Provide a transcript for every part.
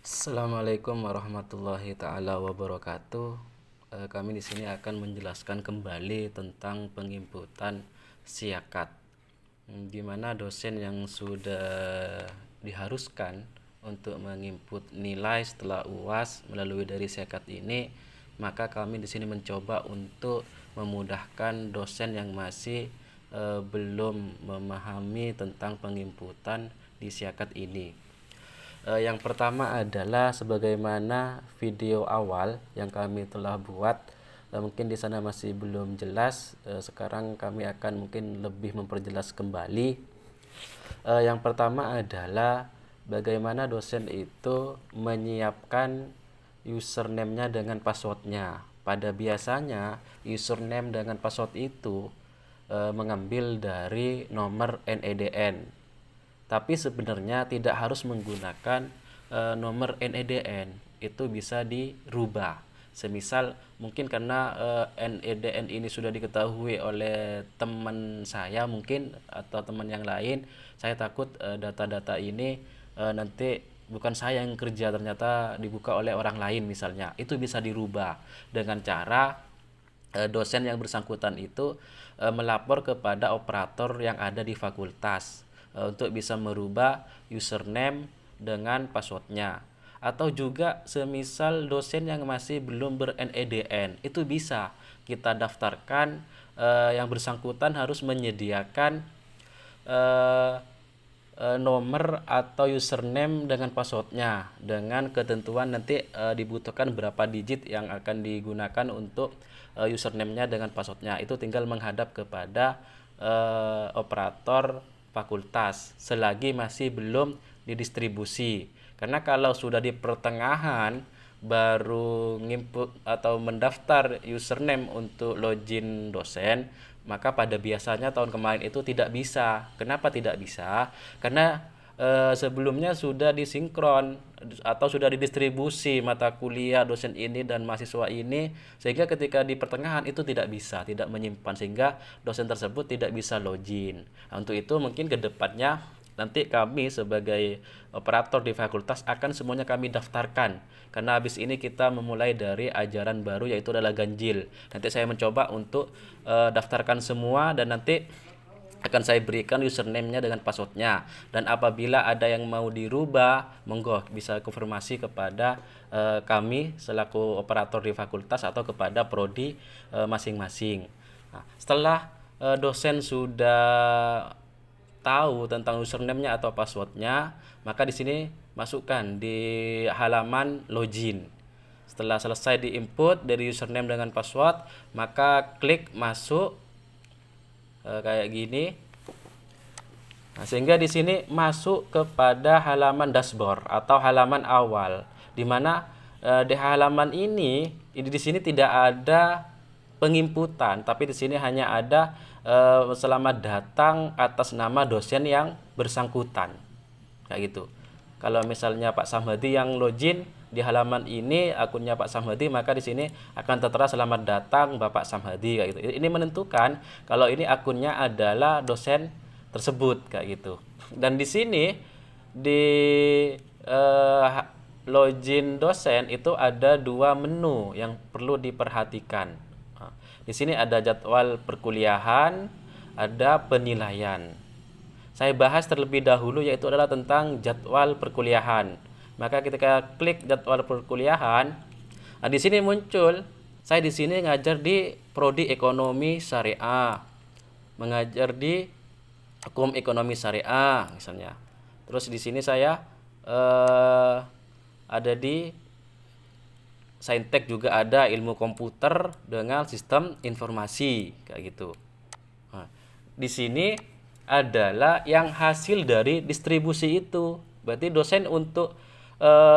Assalamualaikum warahmatullahi taala wabarakatuh. Kami di sini akan menjelaskan kembali tentang penginputan siakat, di mana dosen yang sudah diharuskan untuk menginput nilai setelah UAS melalui dari siakat ini, maka kami di sini mencoba untuk memudahkan dosen yang masih belum memahami tentang penginputan di siakat ini. Yang pertama adalah sebagaimana video awal yang kami telah buat. Mungkin di sana masih belum jelas. Sekarang kami akan mungkin lebih memperjelas kembali. Yang pertama adalah bagaimana dosen itu menyiapkan username-nya dengan password-nya. Pada biasanya username dengan password itu mengambil dari nomor NEDN. Tapi sebenarnya tidak harus menggunakan nomor NEDN, itu bisa dirubah. Semisal mungkin karena NEDN ini sudah diketahui oleh teman saya mungkin atau teman yang lain, saya takut data-data ini nanti bukan saya yang kerja, ternyata dibuka oleh orang lain misalnya. Itu bisa dirubah dengan cara dosen yang bersangkutan itu melapor kepada operator yang ada di fakultas untuk bisa merubah username dengan passwordnya. Atau juga semisal dosen yang masih belum ber-NEDN, itu bisa kita daftarkan, yang bersangkutan harus menyediakan eh, nomor atau username dengan passwordnya dengan ketentuan nanti dibutuhkan berapa digit yang akan digunakan untuk username-nya dengan passwordnya. Itu tinggal menghadap kepada operator fakultas selagi masih belum didistribusi. Karena kalau sudah di pertengahan baru nginput atau mendaftar username untuk login dosen, maka pada biasanya tahun kemarin itu tidak bisa. Kenapa tidak bisa? Karena sebelumnya sudah disinkron atau sudah didistribusi mata kuliah dosen ini dan mahasiswa ini, sehingga ketika di pertengahan itu tidak bisa, tidak menyimpan, sehingga dosen tersebut tidak bisa login. Nah, untuk itu mungkin ke depannya nanti kami sebagai operator di fakultas akan semuanya kami daftarkan, karena habis ini kita memulai dari ajaran baru yaitu adalah ganjil. Nanti saya mencoba untuk daftarkan semua dan nanti akan saya berikan username-nya dengan password-nya. Dan apabila ada yang mau dirubah, monggo bisa konfirmasi kepada kami selaku operator di fakultas atau kepada prodi masing-masing. Nah, setelah dosen sudah tahu tentang username-nya atau password-nya, maka di sini masukkan di halaman login. Setelah selesai diinput dari username dengan password, maka klik masuk kayak gini. Nah, sehingga di sini masuk kepada halaman dashboard atau halaman awal, di mana di halaman ini di sini tidak ada penginputan, tapi di sini hanya ada selamat datang atas nama dosen yang bersangkutan, kayak gitu. Kalau misalnya Pak Samhadi yang login di halaman ini akunnya Pak Samhadi, maka di sini akan tertera selamat datang Bapak Samhadi, kayak gitu. Ini menentukan kalau ini akunnya adalah dosen tersebut, kayak gitu. Dan di sini di eh, login dosen itu ada dua menu yang perlu diperhatikan. Nah, di sini ada jadwal perkuliahan, ada penilaian. Saya bahas terlebih dahulu yaitu adalah tentang jadwal perkuliahan. Maka ketika klik jadwal perkuliahan, nah di sini muncul saya di sini ngajar di prodi ekonomi syariah, mengajar di hukum ekonomi syariah misalnya. Terus di sini saya ada di Saintek, juga ada ilmu komputer dengan sistem informasi, kayak gitu. Nah, di sini adalah yang hasil dari distribusi itu. Berarti dosen untuk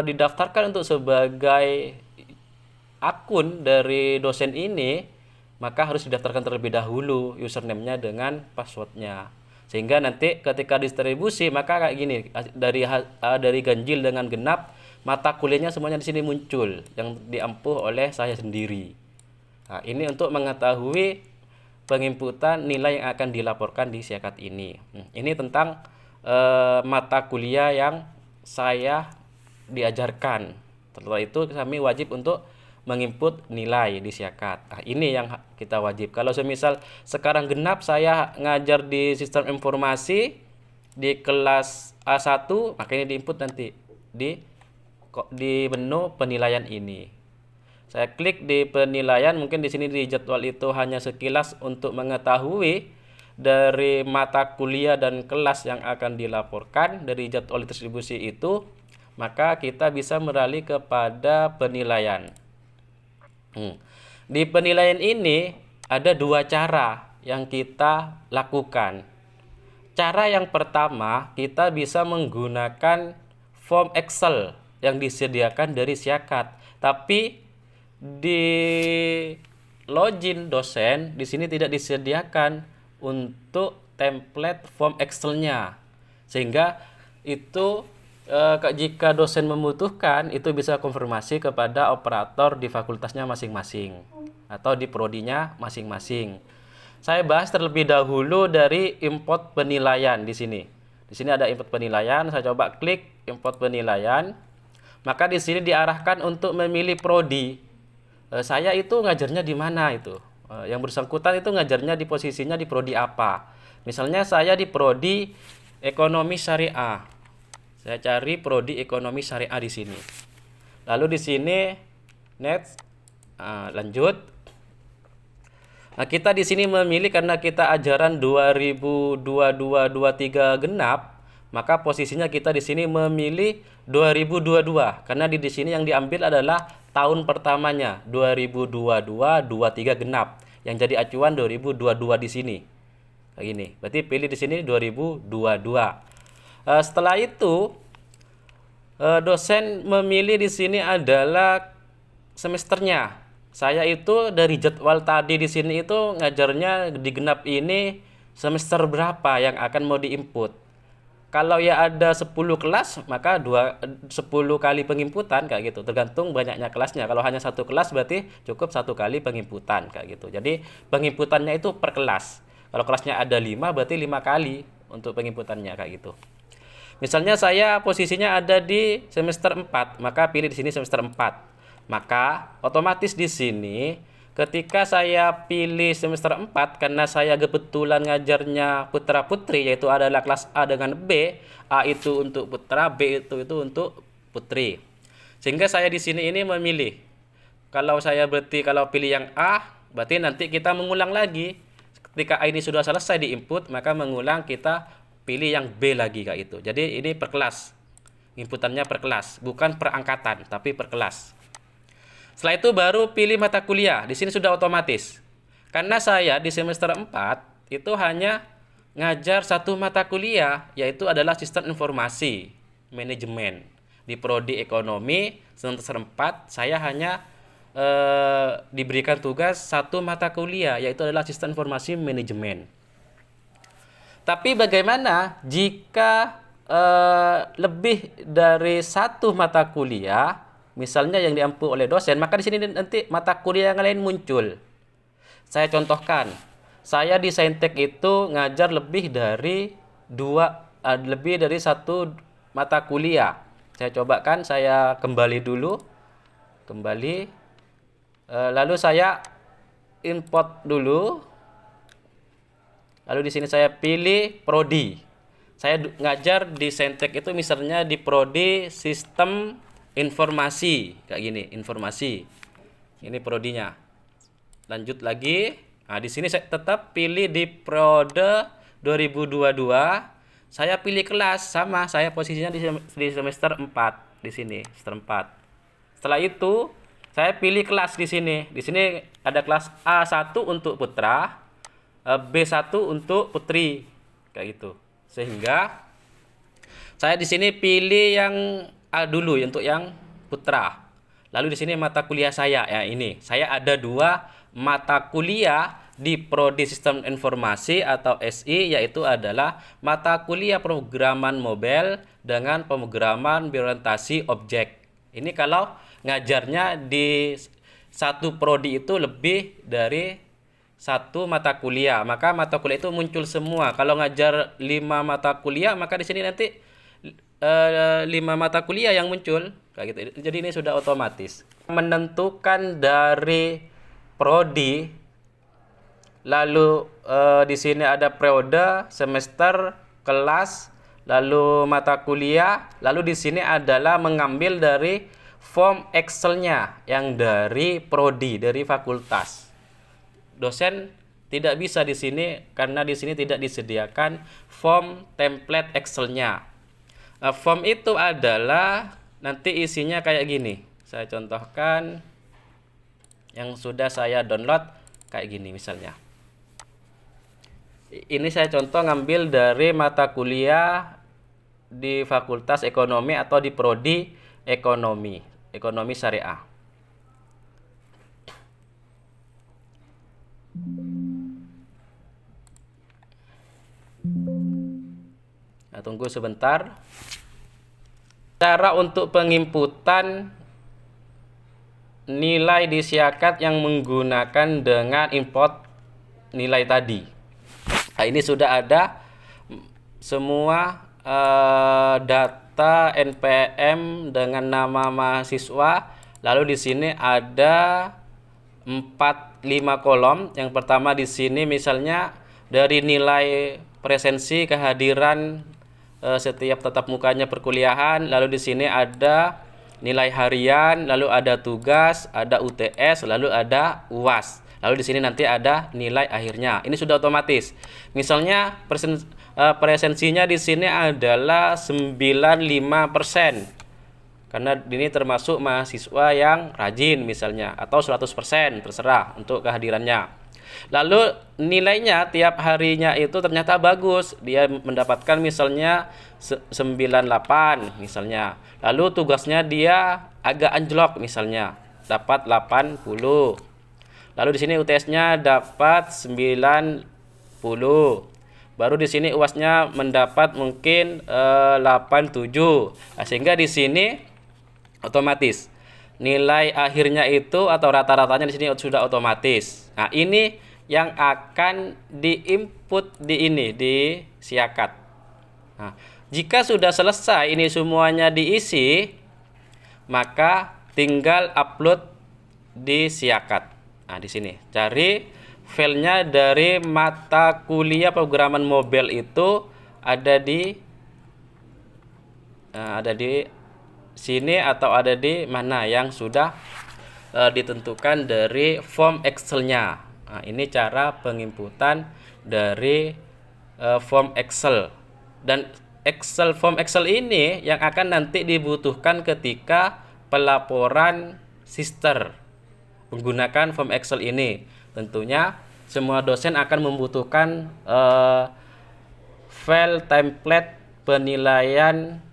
didaftarkan untuk sebagai akun dari dosen ini, maka harus didaftarkan terlebih dahulu username-nya dengan password-nya. Sehingga nanti ketika distribusi maka kayak gini, dari ganjil dengan genap, mata kuliahnya semuanya di sini muncul yang diampuh oleh saya sendiri. Nah, ini untuk mengetahui penginputan nilai yang akan dilaporkan di siakat ini. Ini tentang mata kuliah yang saya diajarkan. Setelah itu kami wajib untuk menginput nilai di siakat. Ini yang kita wajib. Kalau semisal sekarang genap saya ngajar di sistem informasi di kelas A1, makanya diinput nanti di menu penilaian ini. Saya klik di penilaian, mungkin di sini di jadwal itu hanya sekilas untuk mengetahui dari mata kuliah dan kelas yang akan dilaporkan dari jadwal distribusi itu, maka kita bisa beralih kepada penilaian. Di penilaian ini ada dua cara yang kita lakukan. Cara yang pertama, kita bisa menggunakan form Excel yang disediakan dari siakat. Tapi di login dosen di sini tidak disediakan untuk template form Excel-nya. Sehingga itu jika dosen membutuhkan, itu bisa konfirmasi kepada operator di fakultasnya masing-masing atau di prodinya masing-masing. Saya bahas terlebih dahulu dari import penilaian di sini. Di sini ada import penilaian, saya coba klik import penilaian. Maka di sini diarahkan untuk memilih prodi. Saya itu ngajarnya di mana itu? Yang bersangkutan itu ngajarnya di posisinya di prodi apa? Misalnya saya di prodi ekonomi syariah. Saya cari prodi ekonomi syariah di sini. Lalu di sini next, lanjut. Nah, kita di sini memilih karena kita ajaran 2022-23 genap, maka posisinya kita di sini memilih 2022 karena di sini yang diambil adalah tahun pertamanya 2022-23 genap. Yang jadi acuan 2022 di sini. Kayak gini. Berarti pilih di sini 2022. Setelah itu dosen memilih di sini adalah semesternya. Saya itu dari jadwal tadi di sini itu ngajarnya di genap ini semester berapa yang akan mau diinput. Kalau ya ada 10 kelas, maka 10 kali penginputan kayak gitu. Tergantung banyaknya kelasnya. Kalau hanya satu kelas berarti cukup 1 kali penginputan kayak gitu. Jadi penginputannya itu per kelas. Kalau kelasnya ada 5 berarti 5 kali untuk penginputannya kayak gitu. Misalnya saya posisinya ada di semester 4, maka pilih di sini semester 4. Maka otomatis di sini ketika saya pilih semester 4 karena saya kebetulan ngajarnya putra putri yaitu adalah kelas A dengan B, A itu untuk putra, B itu untuk putri. Sehingga saya di sini ini memilih. Kalau pilih yang A, berarti nanti kita mengulang lagi. Ketika A ini sudah selesai diinput, maka mengulang kita pilih yang B lagi kayak itu. Jadi ini per kelas. Inputannya per kelas, bukan per angkatan, tapi per kelas. Setelah itu baru pilih mata kuliah. Di sini sudah otomatis. Karena saya di semester 4 itu hanya ngajar satu mata kuliah, yaitu adalah sistem informasi manajemen. Di prodi ekonomi semester 4 saya hanya diberikan tugas satu mata kuliah, yaitu adalah sistem informasi manajemen. Tapi bagaimana jika lebih dari satu mata kuliah, misalnya yang diampu oleh dosen, maka di sini nanti mata kuliah yang lain muncul. Saya contohkan, saya di Saintek itu ngajar lebih dari satu mata kuliah. Saya cobakan, saya kembali dulu, lalu saya import dulu. Lalu di sini saya pilih prodi. Saya ngajar di Saintek itu misalnya di prodi sistem informasi kayak gini, informasi. Ini prodinya. Lanjut lagi. Nah, di sini saya tetap pilih di prode 2022. Saya pilih kelas sama, saya posisinya di semester 4 di sini, semester 4. Setelah itu, saya pilih kelas di sini. Di sini ada kelas A1 untuk putra, B1 untuk putri kayak gitu. Sehingga saya di sini pilih yang A dulu untuk yang putra. Lalu di sini mata kuliah saya ya ini. Saya ada 2 mata kuliah di prodi sistem informasi atau SI, yaitu adalah mata kuliah pemrograman mobile dengan pemrograman berorientasi objek. Ini kalau ngajarnya di satu prodi itu lebih dari satu mata kuliah, maka mata kuliah itu muncul semua. Kalau ngajar 5 mata kuliah, maka di sini nanti 5 mata kuliah yang muncul kayak gitu. Jadi ini sudah otomatis. Menentukan dari prodi, lalu di sini ada periode, semester, kelas, lalu mata kuliah, lalu di sini adalah mengambil dari form Excel-nya yang dari prodi, dari fakultas. Dosen tidak bisa di sini karena di sini tidak disediakan form template Excel-nya. Form itu adalah nanti isinya kayak gini. Saya contohkan yang sudah saya download kayak gini misalnya. Ini saya contoh ngambil dari mata kuliah di Fakultas Ekonomi atau di prodi Ekonomi Syariah. Nah, tunggu sebentar. Cara untuk penginputan nilai di Siakat yang menggunakan dengan import nilai tadi. Nah, ini sudah ada semua data NPM dengan nama mahasiswa. Lalu di sini ada 5 kolom. Yang pertama di sini misalnya dari nilai presensi kehadiran setiap tatap mukanya perkuliahan, lalu di sini ada nilai harian, lalu ada tugas, ada UTS, lalu ada UAS. Lalu di sini nanti ada nilai akhirnya. Ini sudah otomatis. Misalnya presensinya di sini adalah 95%. Karena ini termasuk mahasiswa yang rajin misalnya, atau 100%, terserah untuk kehadirannya. Lalu nilainya tiap harinya itu ternyata bagus. Dia mendapatkan misalnya 98 misalnya. Lalu tugasnya dia agak anjlok misalnya, dapat 80. Lalu di sini UTS-nya dapat 90. Baru di sini UAS-nya mendapat mungkin 87. Nah, sehingga di sini otomatis nilai akhirnya itu atau rata-ratanya di sini sudah otomatis. Nah, ini yang akan diinput di Siakat. Nah, jika sudah selesai ini semuanya diisi, maka tinggal upload di Siakat. Nah, di sini cari filenya dari mata kuliah pemrograman mobile itu ada di sini atau ada di mana yang sudah ditentukan dari form Excel-nya. Nah, ini cara penginputan dari form Excel. Dan form Excel ini yang akan nanti dibutuhkan ketika pelaporan sister menggunakan form Excel ini. Tentunya semua dosen akan membutuhkan file template penilaian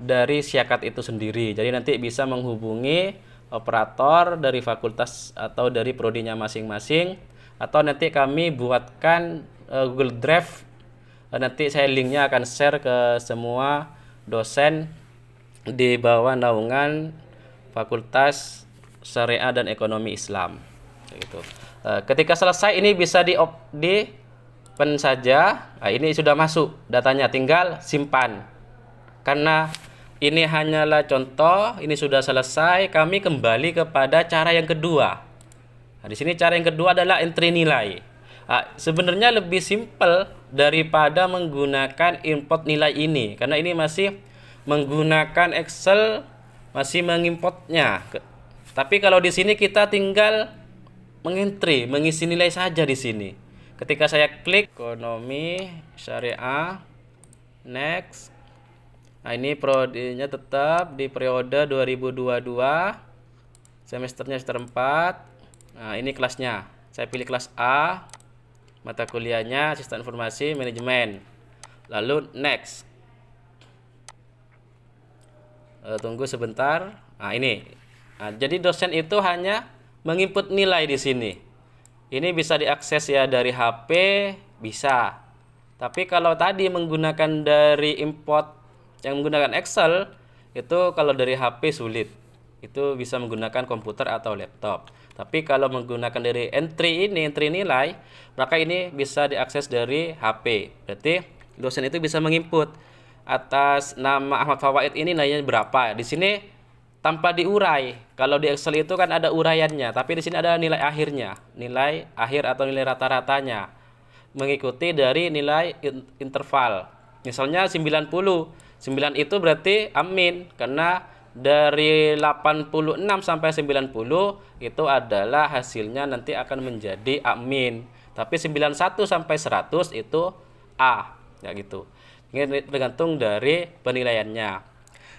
dari Siakat itu sendiri. Jadi nanti bisa menghubungi operator dari fakultas atau dari prodinya masing-masing, atau nanti kami buatkan Google Drive. Nanti saya linknya akan share ke semua dosen di bawah naungan Fakultas Syariah dan Ekonomi Islam. Gitu. Ketika selesai ini bisa di open saja. Nah, ini sudah masuk datanya, tinggal simpan. Karena ini hanyalah contoh, ini sudah selesai, kami kembali kepada cara yang kedua. Nah, di sini cara yang kedua adalah entry nilai. Nah, sebenarnya lebih simpel daripada menggunakan import nilai ini, karena ini masih menggunakan Excel, masih mengimportnya. Tapi kalau di sini kita tinggal mengentry, mengisi nilai saja di sini. Ketika saya klik ekonomi syariah, next. Nah, ini prodinya tetap di periode 2022, semesternya semester 4. Nah, ini kelasnya. Saya pilih kelas A, mata kuliahnya Sistem Informasi Manajemen. Lalu next. Tunggu sebentar. Nah, ini. Nah, jadi dosen itu hanya menginput nilai di sini. Ini bisa diakses ya dari HP, bisa. Tapi kalau tadi menggunakan dari import yang menggunakan Excel, itu kalau dari HP sulit. Itu bisa menggunakan komputer atau laptop. Tapi kalau menggunakan dari entry nilai, maka ini bisa diakses dari HP. Berarti dosen itu bisa menginput atas nama Ahmad Fawaid ini nilainya berapa. Di sini tanpa diurai. Kalau di Excel itu kan ada uraiannya, tapi di sini ada nilai akhirnya, nilai akhir atau nilai rata-ratanya, mengikuti dari nilai interval. Misalnya 90. 9 itu berarti amin, karena dari 86 sampai 90 itu adalah hasilnya nanti akan menjadi amin. Tapi 91 sampai 100 itu A, ya gitu. Ini tergantung dari penilaiannya.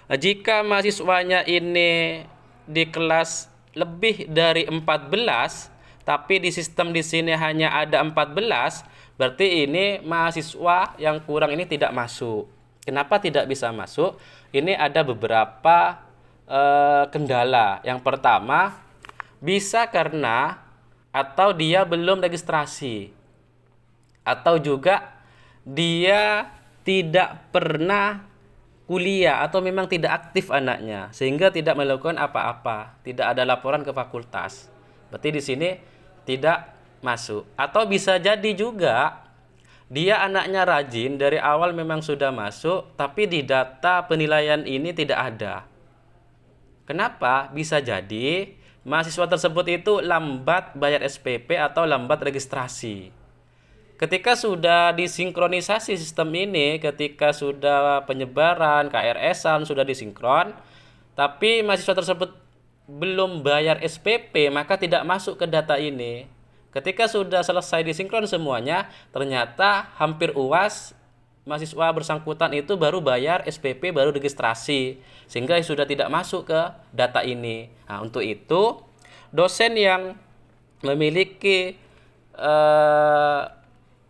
Nah, jika mahasiswanya ini di kelas lebih dari 14, tapi di sistem di sini hanya ada 14, berarti ini mahasiswa yang kurang ini tidak masuk. Kenapa tidak bisa masuk? Ini ada beberapa kendala. Yang pertama, bisa karena atau dia belum registrasi, atau juga dia tidak pernah kuliah atau memang tidak aktif anaknya sehingga tidak melakukan apa-apa, tidak ada laporan ke fakultas. Berarti di sini tidak masuk. Atau bisa jadi juga dia anaknya rajin dari awal memang sudah masuk, tapi di data penilaian ini tidak ada. Kenapa? Bisa jadi mahasiswa tersebut itu lambat bayar SPP atau lambat registrasi. Ketika sudah disinkronisasi sistem ini, ketika sudah penyebaran, KRS-an sudah disinkron, tapi mahasiswa tersebut belum bayar SPP, maka tidak masuk ke data ini. Ketika sudah selesai disinkron semuanya, ternyata hampir UAS mahasiswa bersangkutan itu baru bayar SPP, baru registrasi, sehingga sudah tidak masuk ke data ini. Nah, untuk itu, dosen yang memiliki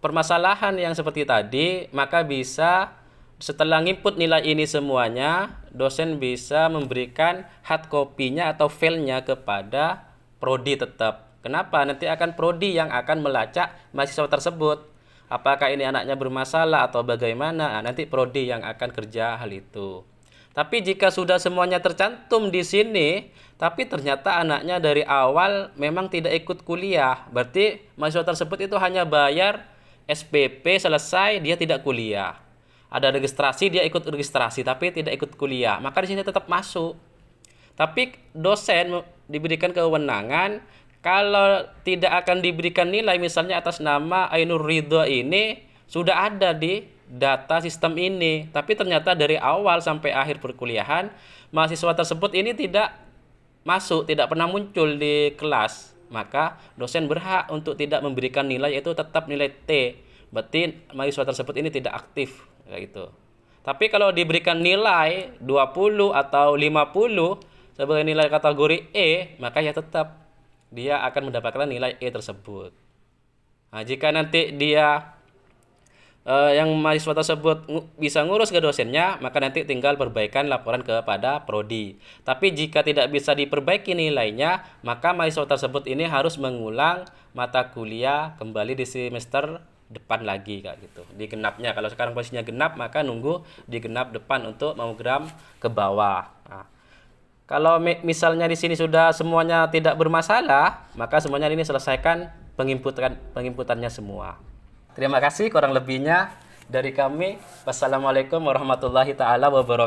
permasalahan yang seperti tadi, maka bisa setelah input nilai ini semuanya, dosen bisa memberikan hard copy-nya atau filenya kepada prodi tetap. Kenapa? Nanti akan prodi yang akan melacak mahasiswa tersebut. Apakah ini anaknya bermasalah atau bagaimana? Nah, nanti prodi yang akan kerja hal itu. Tapi jika sudah semuanya tercantum di sini, tapi ternyata anaknya dari awal memang tidak ikut kuliah, berarti mahasiswa tersebut itu hanya bayar SPP selesai, dia tidak kuliah. Ada registrasi, dia ikut registrasi tapi tidak ikut kuliah. Maka di sini tetap masuk. Tapi dosen diberikan kewenangan kalau tidak akan diberikan nilai, misalnya atas nama Ainur Ridho ini sudah ada di data sistem ini, tapi ternyata dari awal sampai akhir perkuliahan mahasiswa tersebut ini tidak masuk, tidak pernah muncul di kelas, maka dosen berhak untuk tidak memberikan nilai, itu tetap nilai T. Berarti mahasiswa tersebut ini tidak aktif, kayak gitu. Tapi kalau diberikan nilai 20 atau 50 sebagai nilai kategori E, maka ya tetap dia akan mendapatkan nilai E tersebut. Nah, jika nanti dia yang mahasiswa tersebut bisa ngurus ke dosennya, maka nanti tinggal perbaikan laporan kepada prodi. Tapi jika tidak bisa diperbaiki nilainya, maka mahasiswa tersebut ini harus mengulang mata kuliah kembali di semester depan lagi, kayak gitu. Di genapnya, kalau sekarang posisinya genap, maka nunggu di genap depan untuk mamogram ke bawah. Nah, kalau misalnya di sini sudah semuanya tidak bermasalah, maka semuanya ini selesaikan penginputannya semua. Terima kasih, kurang lebihnya dari kami. Wassalamualaikum warahmatullahi taala wabarakatuh.